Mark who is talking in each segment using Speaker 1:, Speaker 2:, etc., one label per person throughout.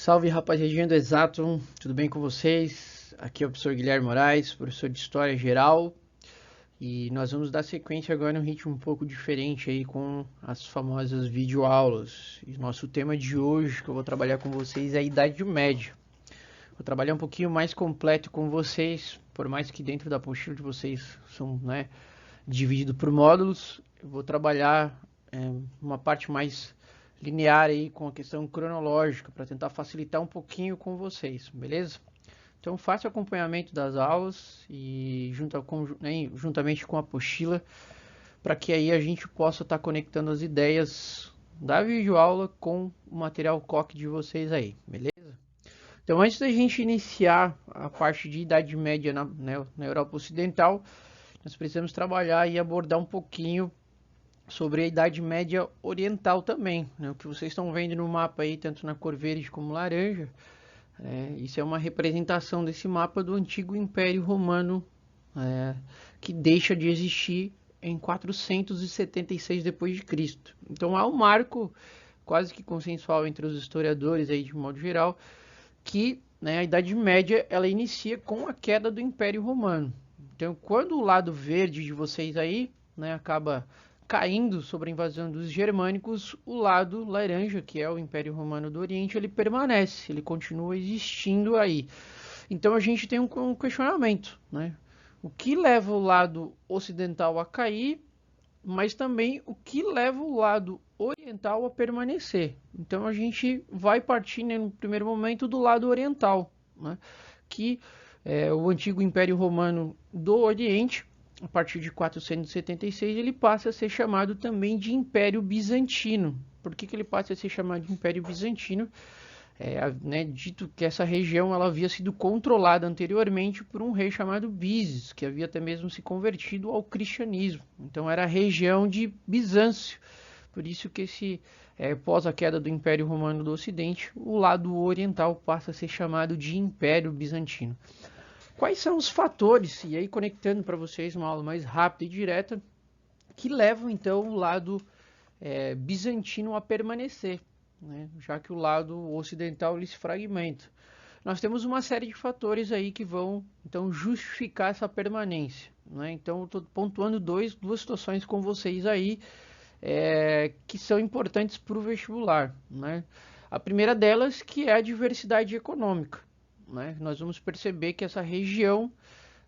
Speaker 1: Salve rapaziadinha do Exato, tudo bem com vocês? Aqui é o professor Guilherme Moraes, professor de História Geral, e nós vamos dar sequência agora em um ritmo um pouco diferente aí com as famosas videoaulas. E nosso tema de hoje que eu vou trabalhar com vocês é a Idade Média. Vou trabalhar um pouquinho mais completo com vocês, por mais que dentro da apostila de vocês são, dividido por módulos, eu vou trabalhar uma parte mais linear aí com a questão cronológica para tentar facilitar um pouquinho com vocês, beleza? Então faça o acompanhamento das aulas e juntamente com a apostila para que aí a gente possa estar conectando as ideias da videoaula com o material COC de vocês aí, beleza? Então antes da gente iniciar a parte de Idade Média na Europa Ocidental, nós precisamos trabalhar e abordar um pouquinho sobre a Idade Média Oriental também, né? O que vocês estão vendo no mapa aí, tanto na cor verde como laranja, isso é uma representação desse mapa do antigo Império Romano, que deixa de existir em 476 d.C. Então há um marco quase que consensual entre os historiadores aí de modo geral, que a Idade Média ela inicia com a queda do Império Romano. Então quando o lado verde de vocês aí acaba caindo sobre a invasão dos germânicos, o lado laranja, que é o Império Romano do Oriente, ele permanece, ele continua existindo aí. Então a gente tem um questionamento, O que leva o lado ocidental a cair, mas também o que leva o lado oriental a permanecer. Então a gente vai partir no primeiro momento do lado oriental, que é o antigo Império Romano do Oriente. A partir de 476 ele passa a ser chamado também de Império Bizantino. Por que ele passa a ser chamado de Império Bizantino? Dito que essa região ela havia sido controlada anteriormente por um rei chamado Bizes, que havia até mesmo se convertido ao cristianismo. Então era a região de Bizâncio. Por isso que após a queda do Império Romano do Ocidente, o lado oriental passa a ser chamado de Império Bizantino. Quais são os fatores, e aí conectando para vocês uma aula mais rápida e direta, que levam então o lado bizantino a permanecer, já que o lado ocidental ele se fragmenta? Nós temos uma série de fatores aí que vão então justificar essa permanência. Então estou pontuando duas situações com vocês aí que são importantes para o vestibular. A primeira delas que é a diversidade econômica. Nós vamos perceber que essa região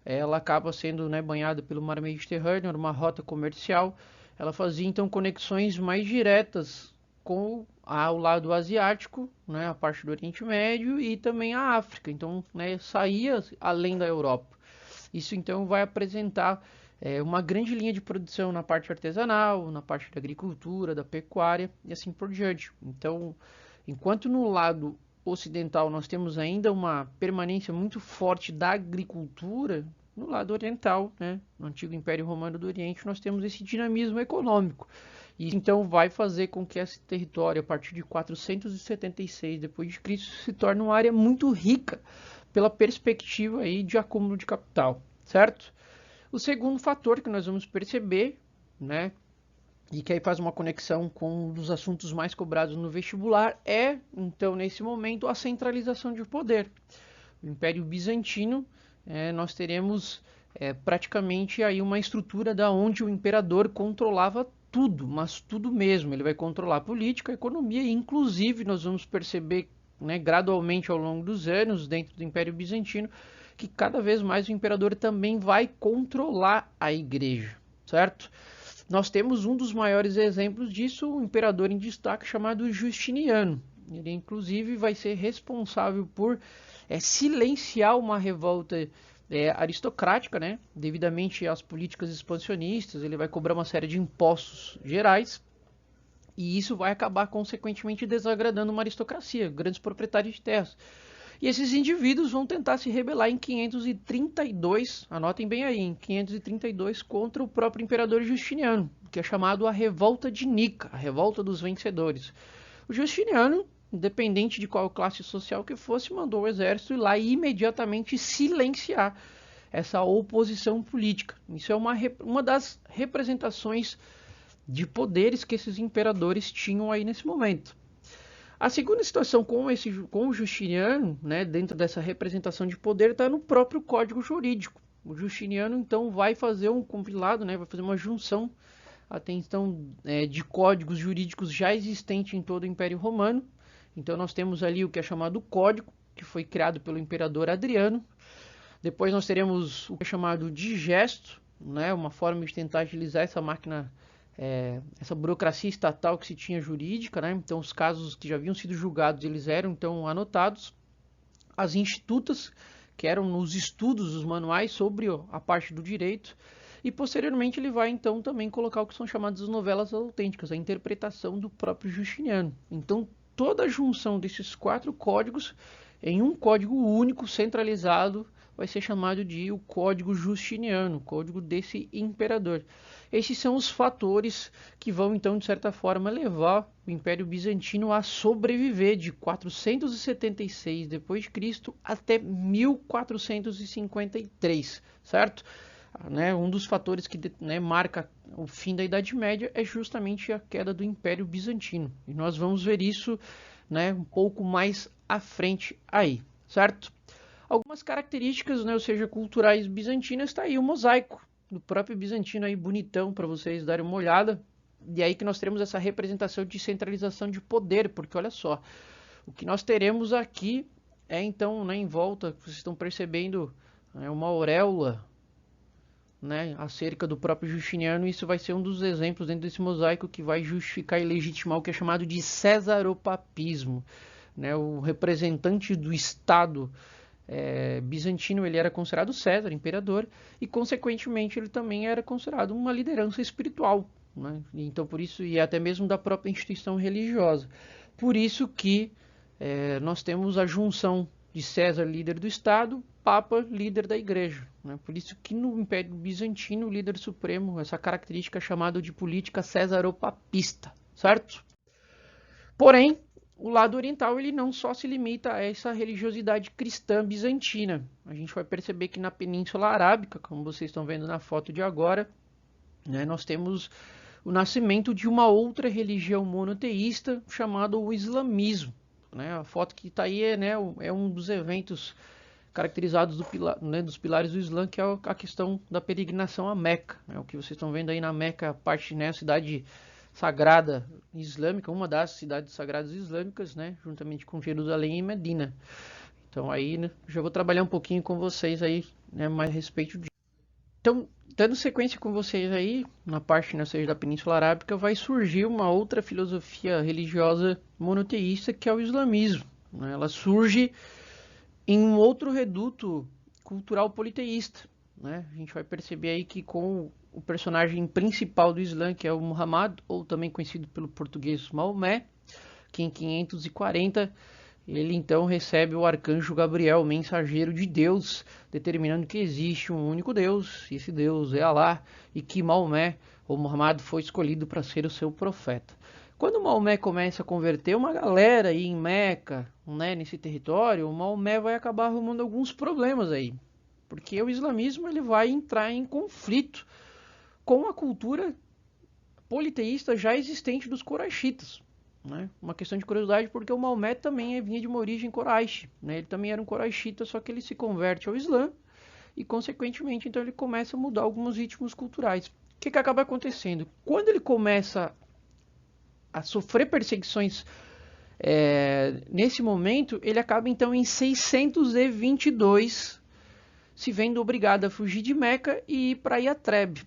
Speaker 1: ela acaba sendo banhada pelo mar Mediterrâneo, uma rota comercial. Ela fazia então conexões mais diretas com o lado asiático, a parte do Oriente Médio e também a África. Então saía além da Europa. Isso então vai apresentar uma grande linha de produção na parte artesanal, na parte da agricultura, da pecuária e assim por diante. Então, enquanto no lado ocidental nós temos ainda uma permanência muito forte da agricultura, no lado oriental, no antigo Império Romano do Oriente, nós temos esse dinamismo econômico. Isso então vai fazer com que esse território, a partir de 476 d.C., se torne uma área muito rica pela perspectiva aí de acúmulo de capital, certo? O segundo fator que nós vamos perceber, e que aí faz uma conexão com um dos assuntos mais cobrados no vestibular, é, então, nesse momento, a centralização de poder. O Império Bizantino, nós teremos praticamente aí uma estrutura da onde o imperador controlava tudo, mas tudo mesmo. Ele vai controlar a política, a economia, e inclusive nós vamos perceber gradualmente ao longo dos anos, dentro do Império Bizantino, que cada vez mais o imperador também vai controlar a igreja, certo? Nós temos um dos maiores exemplos disso, um imperador em destaque chamado Justiniano. Ele, inclusive, vai ser responsável por silenciar uma revolta aristocrática, devidamente às políticas expansionistas. Ele vai cobrar uma série de impostos gerais e isso vai acabar, consequentemente, desagradando uma aristocracia, grandes proprietários de terras. E esses indivíduos vão tentar se rebelar em 532, anotem bem aí, em 532 contra o próprio imperador Justiniano, que é chamado a Revolta de Nica, a Revolta dos Vencedores. O Justiniano, independente de qual classe social que fosse, mandou o exército ir lá e imediatamente silenciar essa oposição política. Isso é uma das representações de poderes que esses imperadores tinham aí nesse momento. A segunda situação com o Justiniano, né, dentro dessa representação de poder, está no próprio código jurídico. O Justiniano, então, vai fazer um compilado, né, vai fazer uma junção até então de códigos jurídicos já existentes em todo o Império Romano. Então, nós temos ali o que é chamado Código, que foi criado pelo imperador Adriano. Depois nós teremos o que é chamado Digesto, né, uma forma de tentar agilizar essa máquina, essa burocracia estatal que se tinha jurídica, né? Então os casos que já haviam sido julgados, eles eram então anotados. As institutas, que eram nos estudos, os manuais sobre a parte do direito, e posteriormente ele vai então também colocar o que são chamadas as novelas autênticas, a interpretação do próprio Justiniano. Então toda a junção desses 4 códigos em um código único, centralizado, vai ser chamado de o Código Justiniano, o código desse imperador. Esses são os fatores que vão, então, de certa forma, levar o Império Bizantino a sobreviver de 476 d.C. até 1453, certo? Um dos fatores que marca o fim da Idade Média é justamente a queda do Império Bizantino. E nós vamos ver isso um pouco mais à frente aí, certo? Algumas características, ou seja, culturais bizantinas, está aí o mosaico do próprio bizantino aí, bonitão, para vocês darem uma olhada. E aí que nós teremos essa representação de centralização de poder, porque olha só, o que nós teremos aqui é então, em volta, vocês estão percebendo, uma auréola, acerca do próprio Justiniano. Isso vai ser um dos exemplos dentro desse mosaico que vai justificar e legitimar o que é chamado de cesaropapismo, o representante do Estado bizantino, ele era considerado César, imperador, e consequentemente ele também era considerado uma liderança espiritual, então por isso, e até mesmo da própria instituição religiosa. Por isso que nós temos a junção de César, líder do Estado, Papa, líder da Igreja. Por isso que no Império Bizantino, o líder supremo, essa característica chamada de política cesaropapista, certo? Porém, o lado oriental, ele não só se limita a essa religiosidade cristã bizantina. A gente vai perceber que na Península Arábica, como vocês estão vendo na foto de agora, nós temos o nascimento de uma outra religião monoteísta chamada o islamismo. A foto que está aí é um dos eventos caracterizados dos pilares do Islã, que é a questão da peregrinação a Meca. O que vocês estão vendo aí na Meca, a parte, a cidade sagrada islâmica, uma das cidades sagradas islâmicas, juntamente com Jerusalém e Medina. Então aí, já vou trabalhar um pouquinho com vocês aí, mais a respeito disso. Então, dando sequência com vocês aí, na parte, seja da Península Arábica, vai surgir uma outra filosofia religiosa monoteísta, que é o islamismo. Ela surge em um outro reduto cultural politeísta. A gente vai perceber aí que com o personagem principal do Islã, que é o Muhammad, ou também conhecido pelo português Maomé, que em 540 ele então recebe o arcanjo Gabriel, mensageiro de Deus, determinando que existe um único Deus, e esse Deus é Alá, e que Maomé, ou Muhammad, foi escolhido para ser o seu profeta. Quando Maomé começa a converter uma galera aí em Meca, nesse território, o Maomé vai acabar arrumando alguns problemas aí, porque o islamismo ele vai entrar em conflito com a cultura politeísta já existente dos Quraishitas. Uma questão de curiosidade, porque o Maomé também vinha de uma origem Quraish. Ele também era um Quraishita, só que ele se converte ao Islã e, consequentemente, então ele começa a mudar alguns ritmos culturais. O que acaba acontecendo? Quando ele começa a sofrer perseguições nesse momento, ele acaba então em 622 se vendo obrigado a fugir de Meca e ir para Yatreb.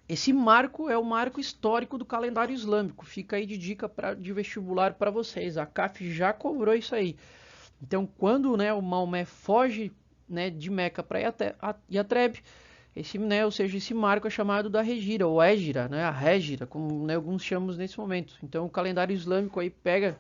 Speaker 1: Esse marco é o marco histórico do calendário islâmico. Fica aí de dica de vestibular para vocês. A CAF já cobrou isso aí. Então, quando o Maomé foge de Meca para Yatreb, ou seja, esse marco é chamado da Hegira, ou Égira, a Régira, como alguns chamam nesse momento. Então, o calendário islâmico aí pega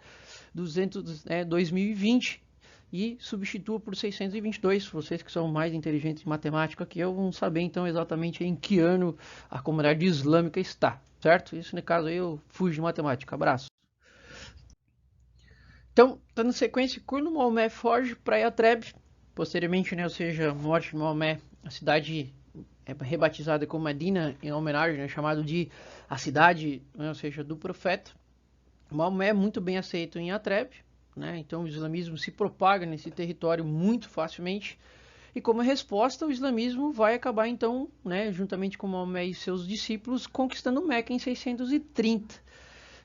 Speaker 1: 2020 e substitua por 622. Vocês que são mais inteligentes em matemática que eu vão saber então exatamente em que ano a comunidade islâmica está, certo? Isso no caso aí eu fujo de matemática. Abraço. Então, dando sequência, quando Maomé foge para Yatreb, posteriormente, ou seja, morte de Maomé, a cidade é rebatizada como Medina em homenagem, chamado de a cidade, ou seja, do profeta. Maomé é muito bem aceito em Atreb, né? Então o islamismo se propaga nesse território muito facilmente. E como resposta, o islamismo vai acabar então, né, juntamente com Maomé e seus discípulos, conquistando Meca em 630.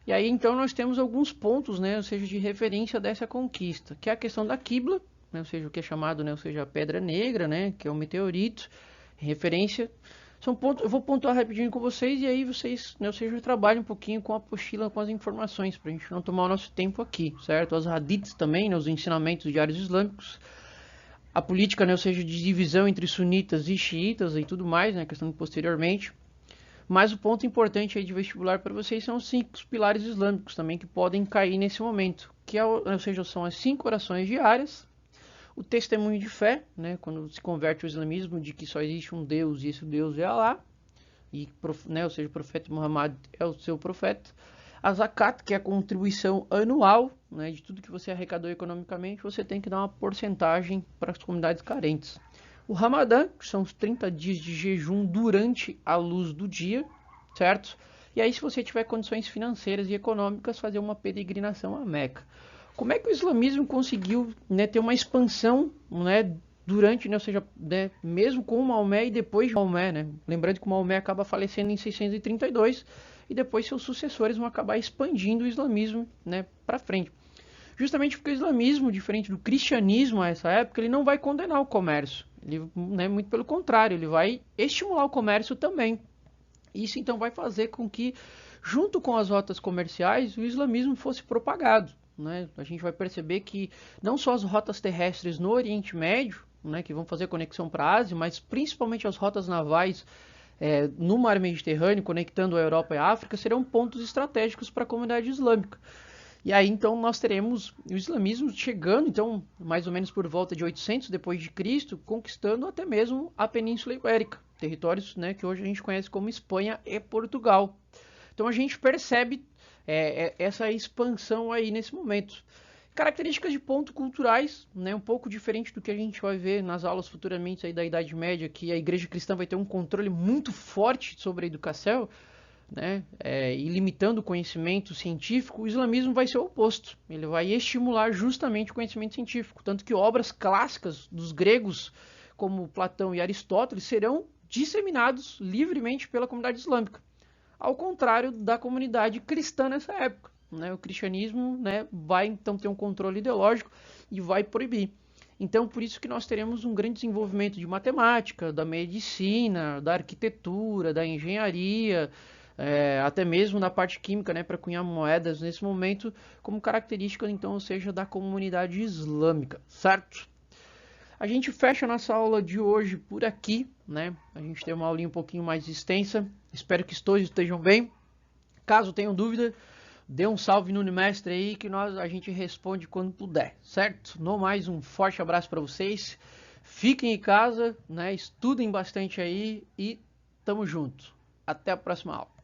Speaker 1: E aí então nós temos alguns pontos, né, ou seja, de referência dessa conquista, que é a questão da Qibla, né, ou seja, o que é chamado, né, ou seja, a Pedra Negra, né, que é um meteorito, referência. São pontos, eu vou pontuar rapidinho com vocês e aí vocês, né, ou seja, trabalhem um pouquinho com a apostila, com as informações, para a gente não tomar o nosso tempo aqui, certo? As hadiths também, né, os ensinamentos diários islâmicos, a política, né, ou seja, de divisão entre sunitas e xiitas e tudo mais, né, questão posteriormente. Mas o ponto importante aí de vestibular para vocês são os 5 pilares islâmicos também que podem cair nesse momento, que é, ou seja, são as 5 orações diárias, o testemunho de fé, né, quando se converte ao islamismo de que só existe um Deus e esse Deus é Alá, e, né, ou seja, o profeta Muhammad é o seu profeta. A zakat, que é a contribuição anual, né, de tudo que você arrecadou economicamente, você tem que dar uma porcentagem para as comunidades carentes. O Ramadã, que são os 30 dias de jejum durante a luz do dia, certo? E aí, se você tiver condições financeiras e econômicas, fazer uma peregrinação a Meca. Como é que o islamismo conseguiu, né, ter uma expansão, né, durante, né, ou seja, né, mesmo com o Maomé e depois de Maomé, né? Lembrando que o Maomé acaba falecendo em 632 e depois seus sucessores vão acabar expandindo o islamismo, né, para frente. Justamente porque o islamismo, diferente do cristianismo a essa época, ele não vai condenar o comércio. Ele, né, muito pelo contrário, ele vai estimular o comércio também. Isso então vai fazer com que, junto com as rotas comerciais, o islamismo fosse propagado. Né? A gente vai perceber que não só as rotas terrestres no Oriente Médio, né, que vão fazer conexão para a Ásia, mas principalmente as rotas navais no Mar Mediterrâneo, conectando a Europa e a África, serão pontos estratégicos para a comunidade islâmica. E aí então nós teremos o islamismo chegando, então, mais ou menos por volta de 800 depois de Cristo, conquistando até mesmo a Península Ibérica, territórios, né, que hoje a gente conhece como Espanha e Portugal. Então a gente percebe essa expansão aí nesse momento. Características de pontos culturais, né, um pouco diferente do que a gente vai ver nas aulas futuramente aí da Idade Média, que a igreja cristã vai ter um controle muito forte sobre a educação, né, e limitando o conhecimento científico. O islamismo vai ser o oposto. Ele vai estimular justamente o conhecimento científico. Tanto que obras clássicas dos gregos, como Platão e Aristóteles, serão disseminados livremente pela comunidade islâmica. Ao contrário da comunidade cristã nessa época. Né? O cristianismo, né, vai então ter um controle ideológico e vai proibir. Então, por isso que nós teremos um grande desenvolvimento de matemática, da medicina, da arquitetura, da engenharia, até mesmo na parte química, né, para cunhar moedas nesse momento, como característica, então, ou seja, da comunidade islâmica, certo? A gente fecha a nossa aula de hoje por aqui, né? A gente tem uma aulinha um pouquinho mais extensa. Espero que todos estejam bem. Caso tenham dúvida, dê um salve no Unimestre aí que a gente responde quando puder, certo? No mais, um forte abraço para vocês. Fiquem em casa, né? Estudem bastante aí e tamo junto. Até a próxima aula.